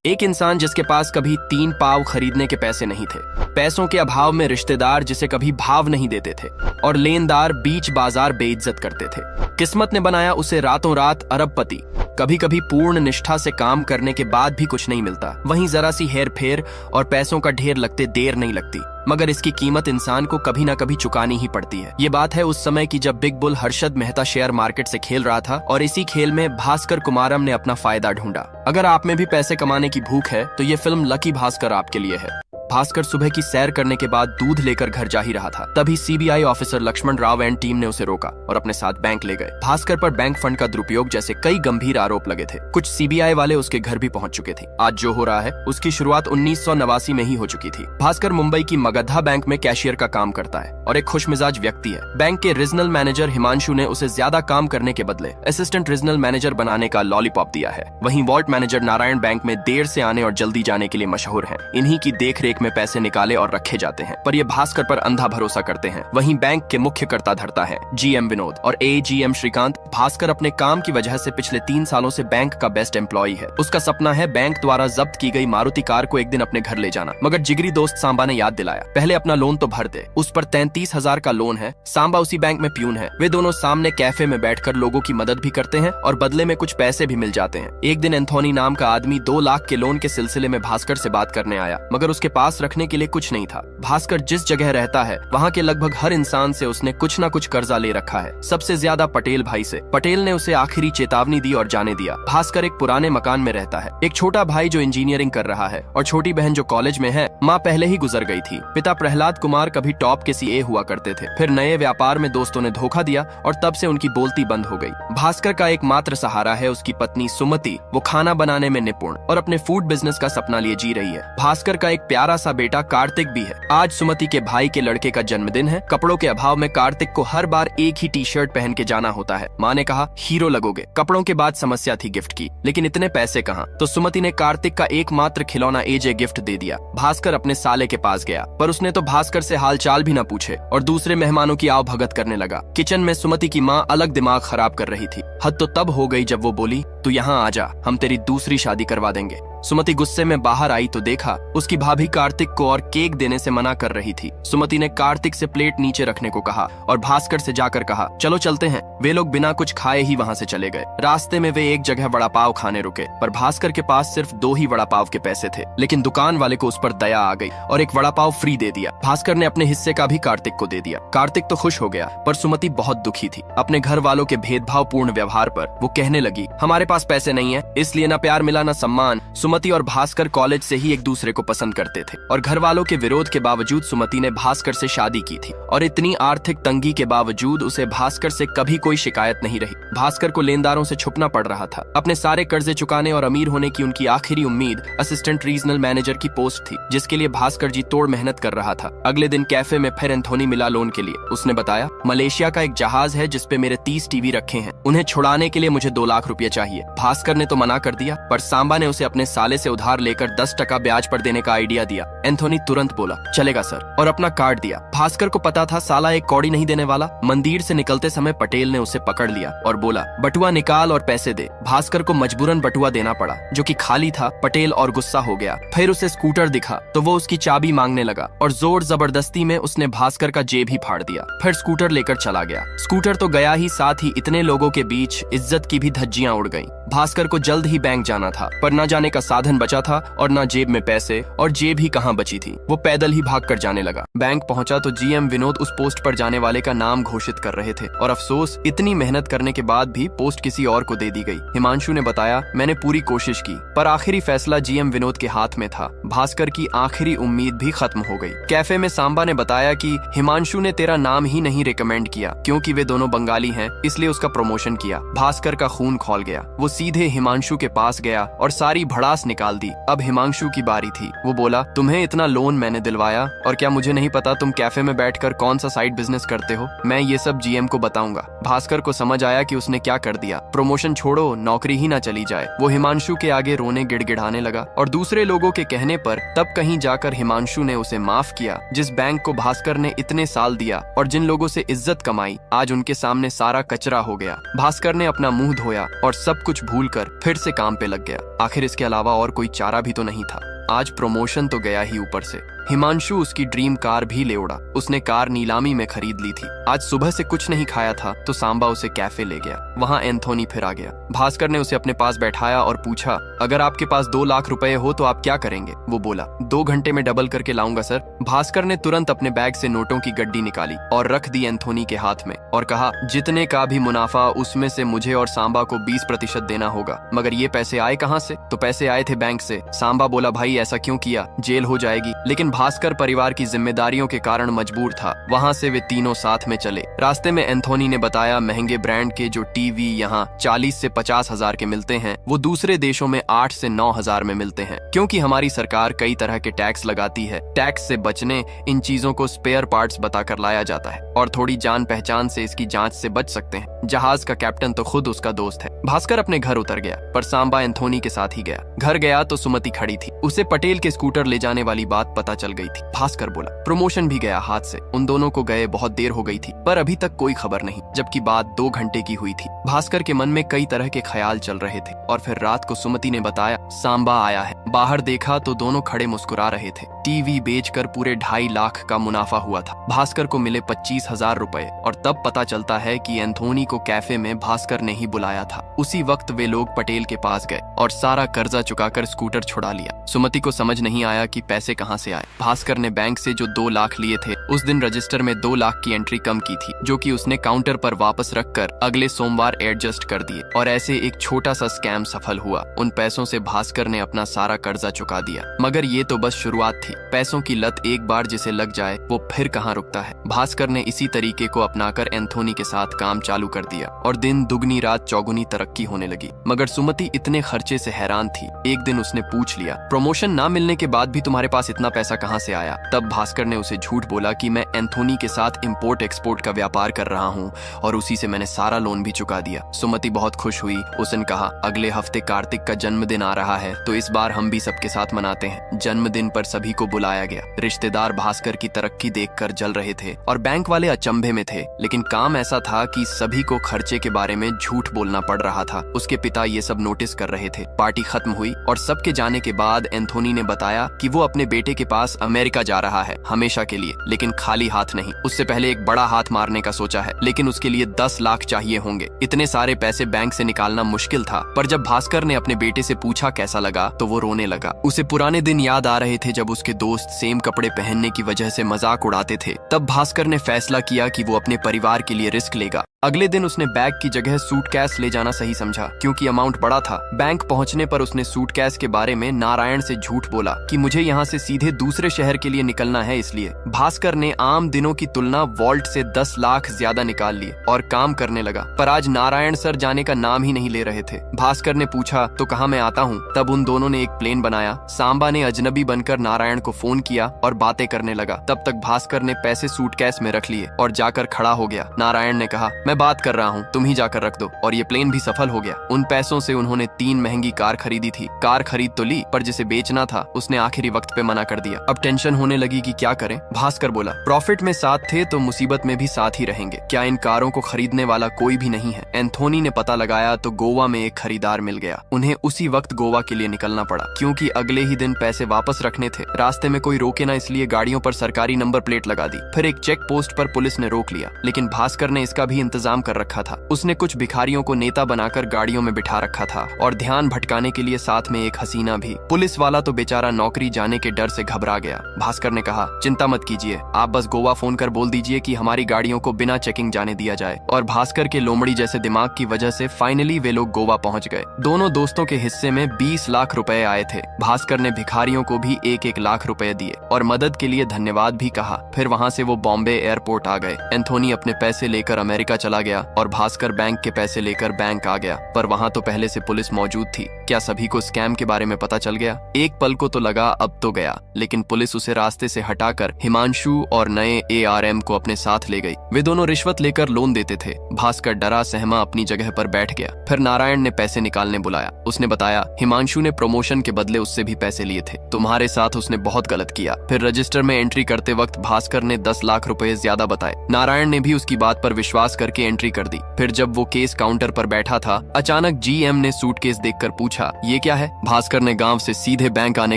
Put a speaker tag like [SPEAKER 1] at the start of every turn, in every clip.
[SPEAKER 1] एक इंसान जिसके पास कभी 3 पाव खरीदने के पैसे नहीं थे, पैसों के अभाव में रिश्तेदार जिसे कभी भाव नहीं देते थे और लेनदार बीच बाजार बेइज्जत करते थे। किस्मत ने बनाया उसे रातों रात अरबपति। कभी कभी पूर्ण निष्ठा से काम करने के बाद भी कुछ नहीं मिलता, वहीं जरा सी हेर फेर और पैसों का ढेर लगते देर नहीं लगती, मगर इसकी कीमत इंसान को कभी ना कभी चुकानी ही पड़ती है। ये बात है उस समय की जब big bull Harshad Mehta share market से खेल रहा था और इसी खेल में भास्कर कुमारम ने अपना फायदा ढूंढा। अगर आप में भी पैसे कमाने की भूख है तो ये फिल्म लकी भास्कर आपके लिए है। भास्कर सुबह की सैर करने के बाद दूध लेकर घर जा ही रहा था, तभी CBI officer Lakshman Rao and team ने उसे रोका और अपने साथ बैंक ले गए। भास्कर पर बैंक फंड का दुरुपयोग जैसे कई गंभीर आरोप लगे थे। कुछ सीबीआई वाले उसके घर भी पहुंच चुके थे। आज जो हो रहा है उसकी शुरुआत 1989 में ही हो चुकी थी। भास्कर मुंबई की मगधा बैंक में कैशियर का काम करता है और एक खुशमिजाज व्यक्ति है। बैंक के रीजनल मैनेजर हिमांशु ने उसे ज्यादा काम करने के बदले असिस्टेंट रीजनल मैनेजर बनाने का लॉलीपॉप दिया है। वहीं वॉल्ट मैनेजर नारायण बैंक में देर से आने और जल्दी जाने के लिए मशहूर है। इन्हीं की देखरेख में पैसे निकाले और रखे जाते हैं, पर ये भास्कर पर अंधा भरोसा करते हैं। वहीं बैंक के मुख्य कर्ता धर्ता है जीएम विनोद और एजीएम श्रीकांत। भास्कर अपने काम की वजह से पिछले 3 सालों से बैंक का बेस्ट एम्प्लॉई है। उसका सपना है बैंक द्वारा जब्त की गई मारुति कार को एक दिन अपने घर ले जाना, मगर जिगरी दोस्त सांबा ने याद दिलाया, पहले अपना लोन तो भर दे। उस पर 33,000 का लोन है। सांबा उसी बैंक में प्यून है। वे दोनों सामने कैफे में बैठकर लोगों की मदद भी करते हैं और बदले में कुछ पैसे भी मिल जाते हैं। एक दिन एंथोनी नाम का आदमी 2 लाख के लोन के सिलसिले में भास्कर से बात करने आया, मगर उसके पास रखने के लिए कुछ नहीं था। भास्कर जिस जगह रहता है वहाँ के लगभग हर इंसान से उसने कुछ न कुछ कर्जा ले रखा है, सबसे ज्यादा पटेल भाई से। पटेल ने उसे आखिरी चेतावनी दी और जाने दिया। भास्कर एक पुराने मकान में रहता है। एक छोटा भाई जो इंजीनियरिंग कर रहा है और छोटी बहन जो कॉलेज में है। माँ पहले ही गुजर गई थी। पिता प्रहलाद कुमार कभी टॉप के सीए हुआ करते थे, फिर नए व्यापार में दोस्तों ने धोखा दिया और तब से उनकी बोलती बंद हो गई। भास्कर का एकमात्र सहारा है उसकी पत्नी सुमति। वो खाना बनाने में निपुण और अपने फूड बिजनेस का सपना लिए जी रही है। भास्कर का एक प्यारा सा बेटा कार्तिक भी है। आज सुमति के भाई के लड़के का जन्मदिन है। कपड़ों के अभाव में कार्तिक को हर बार एक ही टी शर्ट पहन के जाना होता है। माँ ने कहा हीरो लगोगे। कपड़ों के बाद समस्या थी गिफ्ट की, लेकिन इतने पैसे कहाँ, तो सुमति ने कार्तिक का एकमात्र खिलौना एजे गिफ्ट दे दिया। भास्कर अपने साले के पास गया, पर उसने तो भास्कर से हाल चाल भी न पूछे और दूसरे मेहमानों की आव भगत करने लगा। किचन में सुमति की माँ अलग दिमाग खराब कर रही थी। हद तो तब हो गई जब वो बोली, तू यहाँ आ जा, हम तेरी दूसरी शादी करवा देंगे। सुमति गुस्से में बाहर आई तो देखा उसकी भाभी कार्तिक को और केक देने से मना कर रही थी। सुमति ने कार्तिक से प्लेट नीचे रखने को कहा और भास्कर से जाकर कहा चलो चलते हैं। वे लोग बिना कुछ खाए ही वहां से चले गए। रास्ते में वे एक जगह वड़ा पाव खाने रुके, पर भास्कर के पास सिर्फ 2 ही वड़ा पाव के पैसे थे, लेकिन दुकान वाले को उस पर दया आ गई और एक वड़ा पाव फ्री दे दिया। भास्कर ने अपने हिस्से का भी कार्तिक को दे दिया। कार्तिक तो खुश हो गया, पर सुमति बहुत दुखी थी। अपने घर वालों के भेदभाव पूर्ण व्यवहार पर वो कहने लगी, हमारे पास पैसे नहीं है, इसलिए न प्यार मिला न सम्मान। सुमति और भास्कर कॉलेज से ही एक दूसरे को पसंद करते थे और घर वालों के विरोध के बावजूद सुमति ने भास्कर से शादी की थी और इतनी आर्थिक तंगी के बावजूद उसे भास्कर से कभी कोई शिकायत नहीं रही। भास्कर को लेनदारों से छुपना पड़ रहा था। अपने सारे कर्जे चुकाने और अमीर होने की उनकी आखिरी उम्मीद असिस्टेंट रीजनल मैनेजर की पोस्ट थी, जिसके लिए भास्कर जी तोड़ मेहनत कर रहा था। अगले दिन कैफे में फिर एंथोनी मिला लोन के लिए। उसने बताया, मलेशिया का एक जहाज है जिसपे मेरे 30 टीवी रखे हैं, उन्हें छुड़ाने के लिए मुझे 2 लाख रुपए चाहिए। भास्कर ने तो मना कर दिया, पर सांबा ने उसे अपने साले से उधार लेकर 10% ब्याज पर देने का आइडिया दिया। एंथोनी तुरंत बोला चलेगा सर, और अपना कार्ड दिया। भास्कर को पता था साला एक कौड़ी नहीं देने वाला। मंदिर से निकलते समय पटेल ने उसे पकड़ लिया और बोला बटुआ निकाल और पैसे दे। भास्कर को मजबूरन बटुआ देना पड़ा, जो कि खाली था। पटेल और गुस्सा हो गया। फिर उसे स्कूटर दिखा तो वो उसकी चाबी मांगने लगा और जोर जबरदस्ती में उसने भास्कर का जेब ही फाड़ दिया। फिर स्कूटर लेकर चला गया। स्कूटर तो गया ही, साथ ही इतने लोगों के बीच इज्जत की भी धज्जियां उड़ गईं। भास्कर को जल्द ही बैंक जाना था, पर न जाने का साधन बचा था और न जेब में पैसे, और जेब ही कहाँ बची थी। वो पैदल ही भागकर जाने लगा। बैंक पहुंचा तो जीएम विनोद उस पोस्ट पर जाने वाले का नाम घोषित कर रहे थे और अफसोस, इतनी मेहनत करने के बाद भी पोस्ट किसी और को दे दी गई। हिमांशु ने बताया, मैंने पूरी कोशिश की, पर आखिरी फैसला जीएम विनोद के हाथ में था। भास्कर की आखिरी उम्मीद भी खत्म हो गई। कैफे में सांबा ने बताया कि हिमांशु ने तेरा नाम ही नहीं रिकमेंड किया, क्योंकि वे दोनों बंगाली हैं, इसलिए उसका प्रमोशन किया। भास्कर का खून खौल गया। वो सीधे हिमांशु के पास गया और सारी भड़ास निकाल दी। अब हिमांशु की बारी थी। वो बोला, तुम्हें इतना लोन मैंने दिलवाया, और क्या मुझे नहीं पता तुम कैफे में बैठकर कौन सा साइड बिजनेस करते हो? मैं ये सब जीएम को बताऊंगा। भास्कर को समझ आया कि उसने क्या कर दिया। प्रमोशन छोड़ो, नौकरी ही ना चली जाए। वो हिमांशु के आगे रोने गिड़गिड़ाने लगा और दूसरे लोगों के कहने पर तब कहीं जाकर हिमांशु ने उसे माफ किया। जिस बैंक को भास्कर ने इतने साल दिया और जिन लोगों से इज्जत कमाई, आज उनके सामने सारा कचरा हो गया। भास्कर ने अपना मुंह धोया और सब कुछ भूलकर फिर से काम पे लग गया। आखिर इसके अलावा और कोई चारा भी तो नहीं था। आज प्रमोशन तो गया ही, ऊपर से हिमांशु उसकी ड्रीम कार भी ले उड़ा। उसने कार नीलामी में खरीद ली थी। आज सुबह से कुछ नहीं खाया था तो सांबा उसे कैफे ले गया। वहाँ एंथोनी फिर आ गया। भास्कर ने उसे अपने पास बैठाया और पूछा, अगर आपके पास 2 लाख रुपए हो तो आप क्या करेंगे? वो बोला, 2 घंटे में डबल करके लाऊंगा सर। भास्कर ने तुरंत अपने बैग से नोटों की गड्डी निकाली और रख दी एंथोनी के हाथ में और कहा, जितने का भी मुनाफा उसमें से मुझे और सांबा को 20% देना होगा। मगर ये पैसे आए कहाँ से? तो पैसे आए थे बैंक से। सांबा बोला, भाई ऐसा क्यों किया? जेल हो जाएगी। लेकिन भास्कर परिवार की जिम्मेदारियों के कारण मजबूर था। वहाँ से वे तीनों साथ में चले। रास्ते में एंथोनी ने बताया, महंगे ब्रांड के जो टीवी यहाँ 40 से 50 हजार के मिलते हैं वो दूसरे देशों में 8 से 9 हजार में मिलते हैं, क्योंकि हमारी सरकार कई तरह के टैक्स लगाती है। टैक्स से बचने इन चीजों को स्पेयर पार्ट्स बताकर लाया जाता है और थोड़ी जान पहचान से इसकी जांच से बच सकते हैं। जहाज का कैप्टन तो खुद उसका दोस्त है। भास्कर अपने घर उतर गया, पर सांबा एंथोनी के साथ ही गया। घर गया तो सुमति खड़ी थी। उसे पटेल के स्कूटर ले जाने वाली बात पता चल गई थी। भास्कर बोला, प्रमोशन भी गया हाथ से। उन दोनों को गए बहुत देर हो गई थी, पर अभी तक कोई खबर नहीं, जबकि बात 2 घंटे की हुई थी। भास्कर के मन में कई तरह के ख्याल चल रहे थे और फिर रात को सुमति ने बताया, सांबा आया है। बाहर देखा तो दोनों खड़े मुस्कुरा रहे थे। टीवी बेचकर पूरे 2.5 लाख का मुनाफा हुआ था। भास्कर को मिले 25,000 रुपए और तब पता चलता है कि एंथोनी को कैफे में भास्कर ने ही बुलाया था। उसी वक्त वे लोग पटेल के पास गए और सारा कर्जा चुकाकर स्कूटर छुड़ा लिया। सुमति को समझ नहीं आया कि पैसे कहाँ से आए। भास्कर ने बैंक से जो 2 लाख लिए थे उस दिन रजिस्टर में 2 लाख की एंट्री कम की थी, जो कि उसने काउंटर पर वापस रखकर अगले सोमवार एडजस्ट कर दिए और ऐसे एक छोटा सा स्कैम सफल हुआ। उन पैसों से भास्कर ने अपना सारा कर्जा चुका दिया। मगर ये तो बस शुरुआत थी। पैसों की लत एक बार जिसे लग जाए वो फिर कहाँ रुकता है। भास्कर ने इसी तरीके को अपनाकर एंथोनी के साथ काम चालू कर दिया और दिन दुगनी रात चौगुनी तरक्की होने लगी। मगर सुमति इतने खर्चे से हैरान थी। एक दिन उसने पूछ लिया, प्रमोशन ना मिलने के बाद भी तुम्हारे पास इतना पैसा कहाँ से आया? तब भास्कर ने उसे झूठ बोला कि मैं एंथोनी के साथ इंपोर्ट एक्सपोर्ट का व्यापार कर रहा हूँ और उसी से मैंने सारा लोन भी चुका दिया। सुमति बहुत खुश हुई। उसने कहा, अगले हफ्ते कार्तिक का जन्मदिन आ रहा है तो इस बार हम भी सबके साथ मनाते हैं। जन्मदिन पर सभी को बुलाया गया। रिश्तेदार भास्कर की तरक्की देखकर जल रहे थे और बैंक वाले अचंभे में थे। लेकिन काम ऐसा था कि सभी को खर्चे के बारे में झूठ बोलना पड़ रहा था। उसके पिता ये सब नोटिस कर रहे थे। पार्टी खत्म हुई और सबके जाने के बाद एंथोनी ने बताया कि वो अपने बेटे के पास अमेरिका जा रहा है हमेशा के लिए, लेकिन खाली हाथ नहीं। उससे पहले एक बड़ा हाथ मारने का सोचा है, लेकिन उसके लिए 10 लाख चाहिए होंगे। इतने सारे पैसे बैंक से निकालना मुश्किल था। पर जब भास्कर ने अपने बेटे से पूछा कैसा लगा तो वो रोने लगा। उसे पुराने दिन याद आ रहे थे जब उसके दोस्त सेम कपड़े पहनने की वजह से मजाक उड़ाते थे। तब भास्कर ने फैसला किया कि वो अपने परिवार के लिए रिस्क लेगा। अगले दिन उसने बैग की जगह सूटकेस ले जाना सही समझा, क्योंकि अमाउंट बड़ा था। बैंक पहुंचने पर उसने सूटकेस के बारे में नारायण से झूठ बोला कि मुझे यहाँ से सीधे दूसरे शहर के लिए निकलना है, इसलिए। भास्कर ने आम दिनों की तुलना वॉल्ट से 10 लाख ज्यादा निकाल लिए और काम करने लगा। पर आज नारायण सर जाने का नाम ही नहीं ले रहे थे। भास्कर ने पूछा, तो कहाँ मैं आता हूँ? तब उन दोनों ने एक प्लेन बनाया। सांबा ने अजनबी बनकर नारायण को फोन किया और बातें करने लगा। तब तक भास्कर ने पैसे सूटकेस में रख लिए और जाकर खड़ा हो गया। नारायण ने कहा, मैं बात कर रहा हूँ, तुम ही जाकर रख दो। और ये प्लेन भी सफल हो गया। उन पैसों से उन्होंने 3 महंगी कार खरीदी थी। कार खरीद तो ली, पर जिसे बेचना था उसने आखिरी वक्त पे मना कर दिया। अब टेंशन होने लगी कि क्या करें। भास्कर बोला, प्रॉफिट में साथ थे तो मुसीबत में भी साथ ही रहेंगे। क्या इन कारों को खरीदने वाला कोई भी नहीं है? एंथोनी ने पता लगाया तो गोवा में एक खरीदार मिल गया। उन्हें उसी वक्त गोवा के लिए निकलना पड़ा, क्योंकि अगले ही दिन पैसे वापस रखने थे। रास्ते में कोई रोके ना, इसलिए गाड़ियों पर सरकारी नंबर प्लेट लगा दी। फिर एक चेक पोस्ट पर पुलिस ने रोक लिया, लेकिन भास्कर ने इसका भी इंतजाम कर रखा था। उसने कुछ भिखारियों को नेता बनाकर गाड़ियों में बिठा रखा था और ध्यान भटकाने के लिए साथ में एक हसीना भी। पुलिस वाला तो बेचारा नौकरी जाने के डर से घबरा गया। भास्कर ने कहा, चिंता मत कीजिए, आप बस गोवा फोन कर बोल दीजिए कि हमारी गाड़ियों को बिना चेकिंग जाने दिया जाए। और भास्कर के लोमड़ी जैसे दिमाग की वजह से फाइनली वे लोग गोवा पहुंच गए। दोनों दोस्तों के हिस्से में 20 लाख रुपए आए थे। भास्कर ने भिखारियों को भी 1-1 लाख रुपए दिए और मदद के लिए धन्यवाद भी कहा। फिर वहाँ से वो बॉम्बे एयरपोर्ट आ गए। एंथोनी अपने पैसे लेकर अमेरिका चला गया और भास्कर बैंक के पैसे लेकर बैंक आ गया। पर वहाँ तो पहले से पुलिस मौजूद थी। क्या सभी को स्कैम के बारे में पता चल गया? एक पल को तो लगा अब तो गया, लेकिन पुलिस उसे रास्ते से हटाकर हिमांशु और नए ARM को अपने साथ ले गई। वे दोनों रिश्वत लेकर लोन देते थे। भास्कर डरा सहमा अपनी जगह पर बैठ गया। फिर नारायण ने पैसे निकालने बुलाया। उसने बताया, हिमांशु ने प्रमोशन के बदले उससे भी पैसे लिए थे। तुम्हारे साथ उसने बहुत गलत किया। फिर रजिस्टर में एंट्री करते वक्त भास्कर ने 10 लाख रुपए ज्यादा बताए। नारायण ने भी उसकी बात पर विश्वास करके एंट्री कर दी। फिर जब वो केस काउंटर पर बैठा था, अचानक जीएम ने सूटकेस देखकर पूछा, ये क्या है? भास्कर ने गांव से सीधे बैंक आने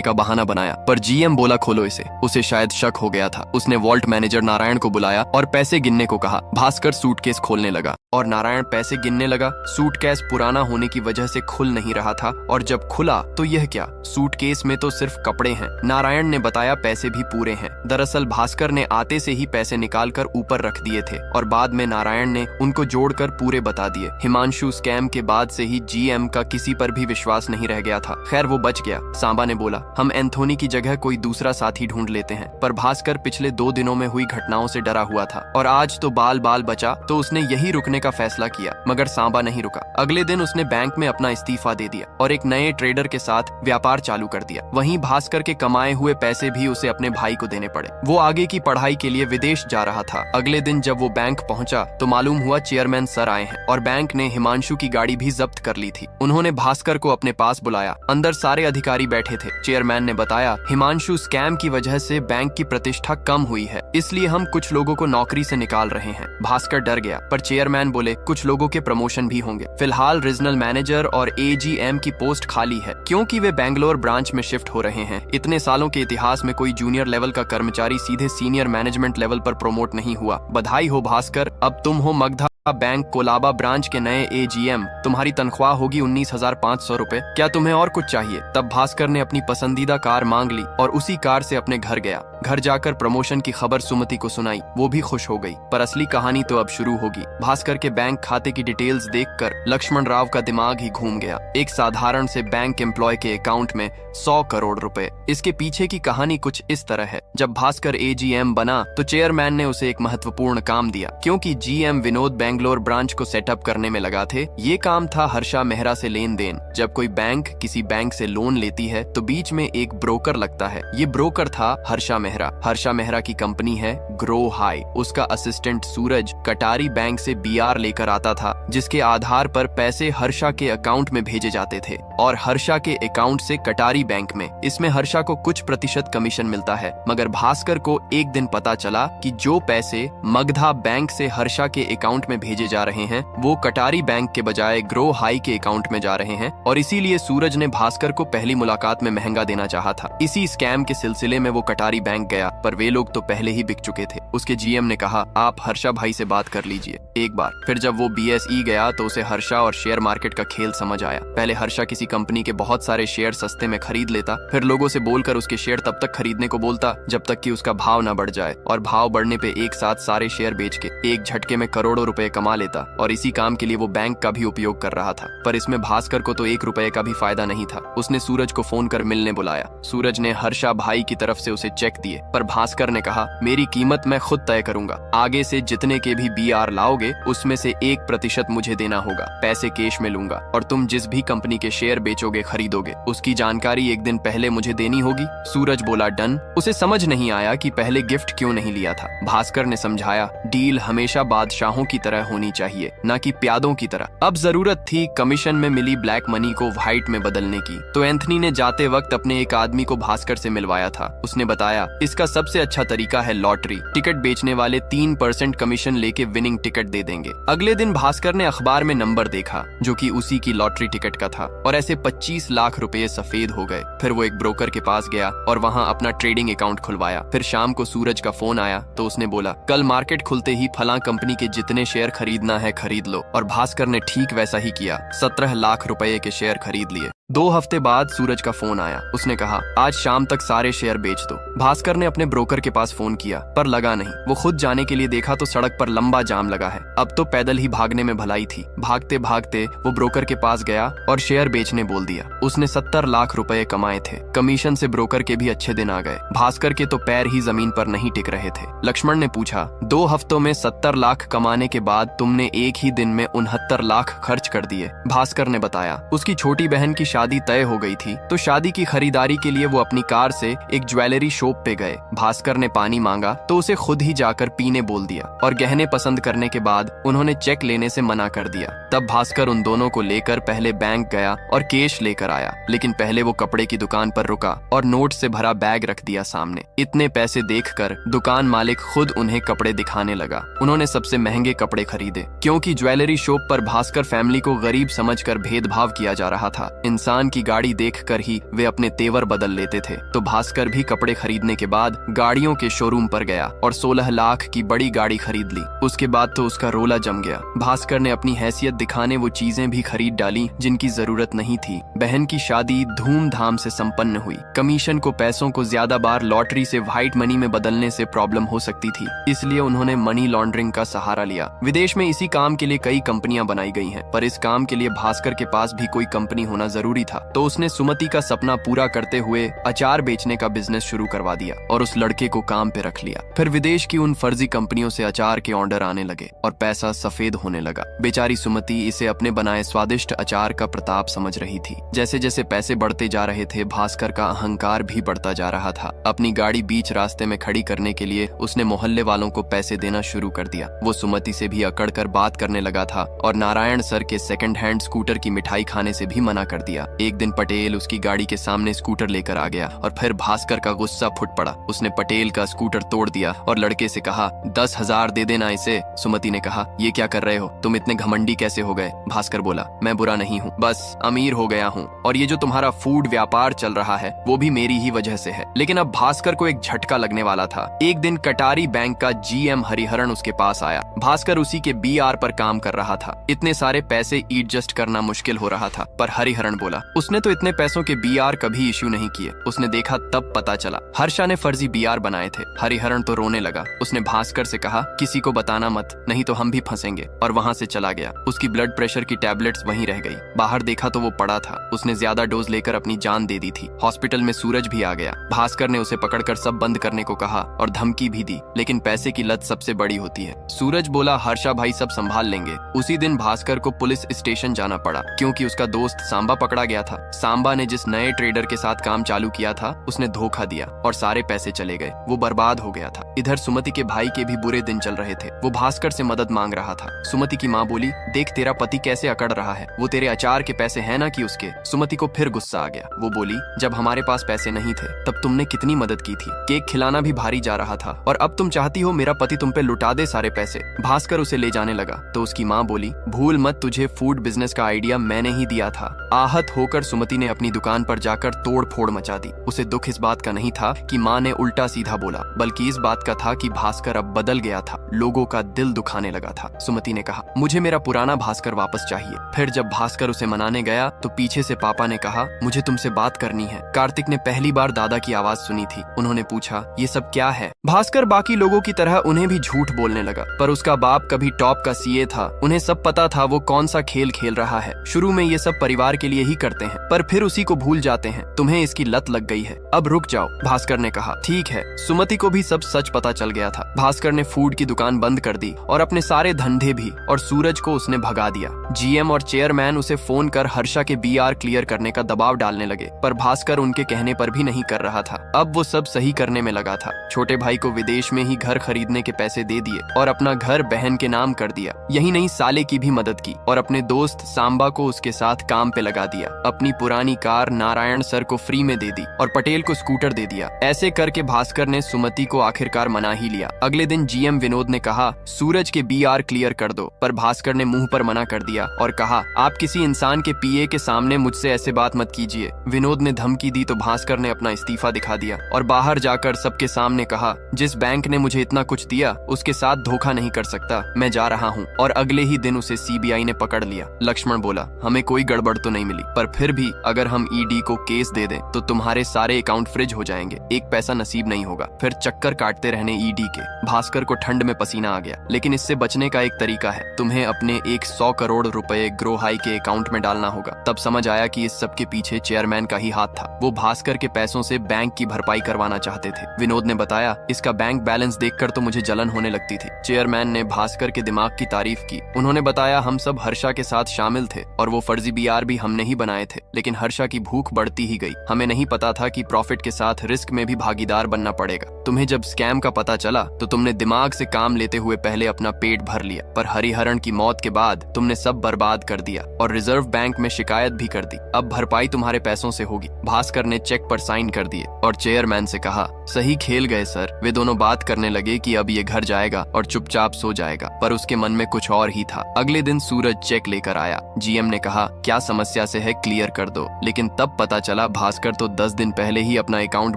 [SPEAKER 1] का बहाना बनाया, पर जीएम बोला, खोलो इसे। उसे शायद शक हो गया था। उसने वॉल्ट मैनेजर नारायण को बुलाया और पैसे गिनने को कहा। भास्कर सूटकेस खोलने लगा और नारायण पैसे गिनने लगा। सूटकेस पुराना होने की वजह से खुल नहीं रहा था और जब खुला तो यह क्या, सूटकेस में तो सिर्फ कपड़े हैं। नारायण ने बताया, पैसे भी पूरे हैं। दरअसल भास्कर ने आते से ही पैसे निकालकर ऊपर रख दिए थे और बाद में नारायण ने उनको जोड़कर पूरे बता दिए। हिमांशु स्कैम के बाद से ही जीएम का किसी पर भी विश्वास नहीं रह गया था। खैर वो बच गया। सांबा ने बोला, हम एंथोनी की जगह कोई दूसरा साथी ढूंढ लेते हैं। पर भास्कर पिछले 2 दिनों में हुई घटनाओं से डरा हुआ था और आज तो बाल बाल बचा तो उसने यही रुकने का फैसला किया। मगर सांबा नहीं रुका। अगले दिन उसने बैंक में अपना इस्तीफा दे दिया और एक नए ट्रेडर के साथ व्यापार चालू कर दिया। वहीं भास्कर के कमाए हुए पैसे भी उसे अपने भाई को देने पड़े। वो आगे की पढ़ाई के लिए विदेश जा रहा था। अगले दिन जब वो बैंक पहुंचा तो मालूम हुआ चेयरमैन सर आए हैं और बैंक ने हिमांशु की गाड़ी भी जब्त कर ली थी। उन्होंने भास्कर को अपने पास बुलाया। अंदर सारे अधिकारी बैठे थे। चेयरमैन ने बताया, हिमांशु स्कैम की वजह से बैंक की प्रतिष्ठा कम हुई है, इसलिए हम कुछ लोगों को नौकरी से निकाल रहे हैं। भास्कर डर गया, पर चेयरमैन बोले, कुछ लोगों के प्रमोशन भी होंगे। फिलहाल रीजनल मैनेजर और एजीएम की पोस्ट खाली है क्योंकि वे बेंगलोर ब्रांच में शिफ्ट हो रहे हैं। इतने सालों के इतिहास में कोई जूनियर लेवल का कर्मचारी सीधे सीनियर मैनेजमेंट लेवल पर प्रमोट नहीं हुआ। बधाई हो भास्कर, अब तुम हो मगधा बैंक कोलाबा ब्रांच के नए एजीएम। तुम्हारी तनख्वाह होगी 19,500 रुपए। क्या तुम्हें और कुछ चाहिए? तब भास्कर ने अपनी पसंदीदा कार मांग ली और उसी कार से अपने घर गया। घर जाकर प्रमोशन की खबर सुमति को सुनाई। वो भी खुश हो गई। पर असली कहानी तो अब शुरू होगी। भास्कर के बैंक खाते की डिटेल्स देखकर लक्ष्मण राव का दिमाग ही घूम गया। एक साधारण से बैंक एम्प्लॉय के अकाउंट में 100 करोड़ रुपए। इसके पीछे की कहानी कुछ इस तरह है। जब भास्कर एजीएम बना तो चेयरमैन ने उसे एक महत्वपूर्ण काम दिया। क्योंकि जीएम विनोद बेंगलोर ब्रांच को सेटअप करने में लगा थे, ये काम था हर्षा मेहरा से लेन देन। जब कोई बैंक किसी बैंक से लोन लेती है तो बीच में एक ब्रोकर लगता है। ये ब्रोकर था हर्षा मेहरा। हर्षा मेहरा की कंपनी है ग्रो हाई। उसका असिस्टेंट सूरज कटारी बैंक से बीआर लेकर आता था, जिसके आधार पर पैसे हर्षा के अकाउंट में भेजे जाते थे और हर्षा के अकाउंट से कटारी बैंक में। इसमें हर्षा को कुछ प्रतिशत कमीशन मिलता है। मगर भास्कर को एक दिन पता चला कि जो पैसे मगधा बैंक से हर्षा के अकाउंट में भेजे जा रहे हैं वो कटारी बैंक के बजाय ग्रो हाई के अकाउंट में जा रहे हैं और इसीलिए सूरज ने भास्कर को पहली मुलाकात में महंगा देना चाहा था। इसी स्कैम के सिलसिले में वो कटारी बैंक गया, पर वे लोग तो पहले ही बिक चुके थे। उसके जीएम ने कहा, आप हर्षा भाई से बात कर लीजिए एक बार। फिर जब वो बीएसई गया तो उसे हर्षा और शेयर मार्केट का खेल समझ आया। पहले हर्षा किसी कंपनी के बहुत सारे शेयर सस्ते में खरीद लेता, फिर लोगों से बोलकर उसके शेयर तब तक खरीदने को बोलता जब तक कि उसका भाव न बढ़ जाए, और भाव बढ़ने पे एक साथ सारे शेयर बेच के एक झटके में करोड़ों रुपए कमा लेता। और इसी काम के लिए वो बैंक का भी उपयोग कर रहा था। पर इसमें भास्कर को तो 1 रुपए का भी फायदा नहीं था। उसने सूरज को फोन कर मिलने बुलाया। सूरज ने हर्षा भाई की तरफ से उसे चेक दिए, पर भास्कर ने कहा, मेरी कीमत मैं खुद तय करूंगा। आगे से जितने के भी बीआर लाओगे उसमें से 1% मुझे देना होगा। पैसे कैश में लूंगा और तुम जिस भी कंपनी के शेयर बेचोगे खरीदोगे उसकी जानकारी एक दिन पहले मुझे देनी होगी। सूरज बोला, डन। उसे समझ नहीं आया कि पहले गिफ्ट क्यों नहीं लिया था। भास्कर ने समझाया, डील हमेशा बादशाहों की तरह होनी चाहिए, न कि प्यादों की तरह। अब जरूरत थी कमीशन में मिली ब्लैक मनी को व्हाइट में बदलने की, तो एंथनी ने जाते वक्त अपने एक आदमी को भास्कर से मिलवाया था। उसने बताया, इसका सबसे अच्छा तरीका है लॉटरी। टिकट बेचने वाले 3% कमीशन लेके विनिंग टिकट दे देंगे। अगले दिन भास्कर ने अखबार में नंबर देखा जो कि उसी की लॉटरी टिकट का था और ऐसे 25 लाख रुपए सफेद हो गए। फिर वो एक ब्रोकर के पास गया और वहाँ अपना ट्रेडिंग अकाउंट खुलवाया। फिर शाम को सूरज का फोन आया तो उसने बोला, कल मार्केट खुलते ही फलां कंपनी के जितने शेयर खरीदना है खरीद लो। और भास्कर ने ठीक वैसा ही किया। 17 लाख रुपए के शेयर खरीद लिए। 2 हफ्ते बाद सूरज का फोन आया। उसने कहा, आज शाम तक सारे शेयर बेच दो। भास्कर ने अपने ब्रोकर के पास फोन किया पर लगा नहीं। वो खुद जाने के लिए देखा तो सड़क पर लंबा जाम लगा है। अब तो पैदल ही भागने में भलाई थी। भागते भागते वो ब्रोकर के पास गया और शेयर बेचने बोल दिया। उसने 70 लाख रुपए कमाए थे। कमीशन से ब्रोकर के भी अच्छे दिन आ गए। भास्कर के तो पैर ही जमीन पर नहीं टिक रहे थे। लक्ष्मण ने पूछा, 2 हफ्तों में 70 लाख कमाने के बाद तुमने एक ही दिन में 69 लाख खर्च कर दिए। भास्कर ने बताया, उसकी छोटी बहन की शादी तय हो गई थी तो शादी की खरीदारी के लिए वो अपनी कार से एक ज्वेलरी शॉप पे गए। भास्कर ने पानी मांगा तो उसे खुद ही जाकर पीने बोल दिया और गहने पसंद करने के बाद उन्होंने चेक लेने से मना कर दिया। तब भास्कर उन दोनों को लेकर पहले बैंक गया और और कैश लेकर आया, लेकिन पहले वो कपड़े की दुकान पर रुका और नोट से भरा बैग रख दिया सामने। इतने पैसे देखकर दुकान मालिक खुद उन्हें कपड़े दिखाने लगा। उन्होंने सबसे महंगे कपड़े खरीदे, क्योंकि ज्वेलरी शॉप पर भास्कर फैमिली को गरीब समझकर भेदभाव किया जा रहा था। इंसान की गाड़ी देखकर ही वे अपने तेवर बदल लेते थे। तो भास्कर भी कपड़े खरीदने के बाद गाड़ियों के शोरूम पर गया और 16 लाख की बड़ी गाड़ी खरीद ली। उसके बाद तो उसका रोला जम गया। भास्कर ने अपनी हैसियत दिखाने वो चीजें भी खरीद डाली जिनकी जरूरत नहीं थी। बहन की शादी धूमधाम से संपन्न हुई। कमीशन को पैसों को ज्यादा बार लॉटरी से व्हाइट मनी में बदलने से प्रॉब्लम हो सकती थी, इसलिए उन्होंने मनी लॉन्ड्रिंग का सहारा लिया। विदेश में इसी काम के लिए कई कंपनियां बनाई गई हैं, पर इस काम के लिए भास्कर के पास भी कोई कंपनी होना जरूरी था। तो उसने सुमति का सपना पूरा करते हुए अचार बेचने का बिजनेस शुरू करवा दिया और उस लड़के को काम पे रख लिया। फिर विदेश की उन फर्जी कंपनियों से अचार के ऑर्डर आने लगे और पैसा सफेद होने लगा। बेचारी सुमति इसे अपने बनाए स्वादिष्ट अचार का प्रताप समझ रही थी। जैसे जैसे पैसे बढ़ते जा रहे थे, भास्कर का अहंकार भी बढ़ता जा रहा था। अपनी गाड़ी बीच रास्ते में खड़ी करने के लिए उसने मोहल्ले वालों को पैसे देना शुरू कर दिया। वो सुमति से भी अकड़ कर बात करने लगा था और नारायण सर के सेकंड हैंड स्कूटर की मिठाई खाने से भी मना कर दिया। एक दिन पटेल उसकी गाड़ी के सामने स्कूटर लेकर आ गया और फिर भास्कर का गुस्सा फुट पड़ा। उसने पटेल का स्कूटर तोड़ दिया और लड़के से कहा, 10,000 दे देना इसे। सुमति ने कहा, ये क्या कर रहे हो, तुम इतने घमंडी कैसे हो गए? भास्कर बोला, मैं बुरा नहीं हूँ, बस अमीर हो गया हूँ, और ये जो तुम्हारा फूड व्यापार चल रहा है वो भी मेरी ही वजह से है। लेकिन अब भास्कर को एक झटका लगने वाला था। एक दिन कटारी बैंक का GM हरिहरन उसके पास आया। भास्कर उसी के BR पर काम कर रहा था। इतने सारे पैसे एडजस्ट करना मुश्किल हो रहा था, पर हरिहरन बोला, उसने तो इतने पैसों के BR कभी इश्यू नहीं किए। उसने देखा तब पता चला हर्षा ने फर्जी BR बनाए थे। हरिहरन तो रोने लगा। उसने भास्कर से कहा, किसी को बताना मत, नहीं तो हम भी फंसेंगे, और वहां से चला गया। उसकी ब्लड प्रेशर की टैबलेट्स वहीं रह गई। बाहर देखा तो वो पड़ा था। उसने ज्यादा डोज लेकर अपनी जान दे दी थी। हॉस्पिटल में सूरज भी आ गया। भास्कर ने उसे पकड़कर सब बंद करने को कहा और धमकी भी दी, लेकिन पैसे की लत सबसे बड़ी होती है। सूरज बोला, हर्षा भाई सब संभाल लेंगे। उसी दिन भास्कर को पुलिस स्टेशन जाना पड़ा, क्योंकि उसका दोस्त सांबा पकड़ा गया था। सांबा ने जिस नए ट्रेडर के साथ काम चालू किया था उसने धोखा दिया और सारे पैसे चले गए। वो बर्बाद हो गया था। इधर सुमति के भाई के भी बुरे दिन चल रहे थे। वो भास्कर से मदद मांग रहा था। सुमति की माँ बोली, देख तेरा पति कैसे अकड़ रहा है, वो तेरे अचार के पैसे हैं ना कि उसके। सुमति को फिर गुस्सा आ गया। वो बोली, जब हमारे पास पैसे नहीं थे तब तुमने कितनी मदद की थी। केक खिलाना भी भारी जा रहा था और अब तुम चाहती हो मेरा पति तुम पे लुटा दे सारे पैसे। भास्कर उसे ले जाने लगा तो उसकी माँ बोली, भूल मत, तुझे फूड बिजनेस का आइडिया मैंने ही दिया था। आहत होकर सुमति ने अपनी दुकान पर जाकर तोड़ फोड़ मचा दी। उसे दुख इस बात का नहीं था कि माँ ने उल्टा सीधा बोला, बल्कि इस बात का था कि भास्कर अब बदल गया था। लोगों का दिल दुखाने लगा था। सुमति ने कहा, मुझे मेरा पुराना भास्कर वापस चाहिए। फिर जब भास्कर उसे मनाने गया तो पीछे से पापा ने कहा, मुझे तुमसे बात करनी है। कार्तिक ने पहली बार दादा की आवाज सुनी थी। उन्होंने पूछा, ये सब क्या है? भास्कर बाकी लोगों की तरह उन्हें भी झूठ बोलने लगा, पर उसका बाप कभी टॉप का CA था। उन्हें सब पता था वो कौन सा खेल खेल रहा है। शुरू में ये सब परिवार के लिए ही करते हैं, पर फिर उसी को भूल जाते हैं। तुम्हें इसकी लत लग गई है, अब रुक जाओ। भास्कर ने कहा, ठीक है। सुमति को भी सब सच पता चल गया था। भास्कर ने फूड की दुकान बंद कर दी और अपने सारे धंधे भी, और सूरज को उसने भगा दिया। GM और चेयरमैन उसे फोन कर हर्षा के BR क्लियर करने का दबाव डालने लगे, पर भास्कर उनके कहने पर भी नहीं कर रहा था। अब वो सब सही करने में लगा था। छोटे भाई को विदेश में ही घर खरीदने के पैसे दे दिए और अपना घर बहन के नाम कर दिया। यही नहीं, साले की भी मदद की और अपने दोस्त सांबा को उसके साथ काम पे लगा दिया। अपनी पुरानी कार नारायण सर को फ्री में दे दी और पटेल को स्कूटर दे दिया। ऐसे करके भास्कर ने सुमति को आखिरकार मना ही लिया। अगले दिन GM विनोद ने कहा, सूरज के BR क्लियर कर दो, पर भास्कर ने मुंह पर मना कर दिया और कहा, आप किसी इंसान के PA के सामने मुझसे ऐसे बात मत कीजिए। विनोद ने धमकी दी तो भास्कर ने अपना इस्तीफा दिखा दिया और बाहर जाकर सबके सामने कहा, जिस बैंक ने मुझे इतना कुछ दिया उसके साथ धोखा नहीं कर सकता, मैं जा रहा हूँ। और अगले ही दिन उसे CBI ने पकड़ लिया। लक्ष्मण बोला, हमें कोई गड़बड़ तो नहीं मिली, पर फिर भी अगर हम ED को केस दे दें तो तुम्हारे सारे अकाउंट फ्रिज हो जाएंगे, एक पैसा नसीब नहीं होगा। फिर चक्कर काटते रहने ED के। भास्कर को ठंड में पसीना आ गया, लेकिन इससे बचने का एक तरीका है, तुम्हें अपने 100 करोड़ रुपए ग्रो हाई के अकाउंट में डालना होगा। तब समझ आया कि इस सब के पीछे चेयरमैन का ही हाथ था। वो भास्कर के पैसों से बैंक की भरपाई करवाना चाहते थे। विनोद ने बताया, इसका बैंक बैलेंस देखकर तो मुझे जलन होने लगती थी। चेयरमैन ने भास्कर के दिमाग की तारीफ की। उन्होंने बताया, हम सब हर्षा के साथ शामिल थे और वो फर्जी BR भी हमने ही बनाए थे, लेकिन हर्षा की भूख बढ़ती ही गई। हमें नहीं पता था कि प्रॉफिट के साथ रिस्क में भी भागीदार बनना पड़ेगा। तुम्हें जब स्कैम का पता चला तो तुमने दिमाग से काम लेते हुए पहले अपना पेट भर लिया, पर हरिहरन की मौत के बाद तुमने सब बर्बाद कर दिया और रिजर्व बैंक में शिकायत भी कर दी। अब भरपाई तुम्हारे पैसों से होगी। भास्कर ने चेक पर साइन कर दिए और चेयरमैन से कहा, सही खेल गए सर। वे दोनों बात करने लगे कि अब ये घर जाएगा और चुपचाप सो जाएगा, पर उसके मन में कुछ और ही था। अगले दिन सूरज चेक लेकर आया। जीएम ने कहा, क्या समस्या से है, क्लियर कर दो। लेकिन तब पता चला भास्कर तो 10 दिन पहले ही अपना अकाउंट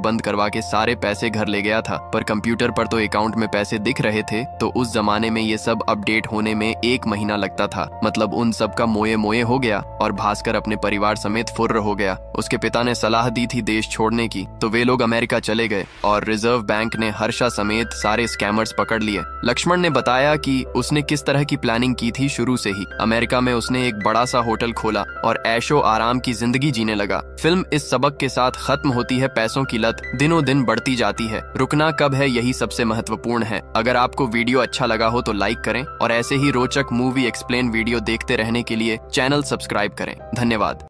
[SPEAKER 1] बंद करवा के सारे पैसे घर ले गया था, पर कंप्यूटर पर तो अकाउंट में पैसे दिख रहे थे। तो उस जमाने में ये सब अपडेट होने में 1 महीना लगता था। मतलब उन सब का मोए मोए हो गया और भास्कर अपने परिवार समेत फुर्र हो गया। उसके पिता ने सलाह दी थी देश छोड़ने की, तो वे लोग अमेरिका चले गए और रिजर्व बैंक ने हर्षा समेत सारे स्कैमर्स पकड़ लिए। लक्ष्मण ने बताया कि उसने किस तरह की प्लानिंग की थी। शुरू से ही अमेरिका में उसने एक बड़ा सा होटल खोला और ऐशो आराम की जिंदगी जीने लगा। फिल्म इस सबक के साथ खत्म होती है। पैसों की लत दिनों दिन बढ़ती जाती है, रुकना कब है यही सबसे महत्वपूर्ण है। अगर आपको वीडियो अच्छा लगा हो तो लाइक करें और ऐसे ही रोचक मूवी एक्सप्लेन वीडियो देखते रहने के लिए चैनल सब्सक्राइब करें। धन्यवाद।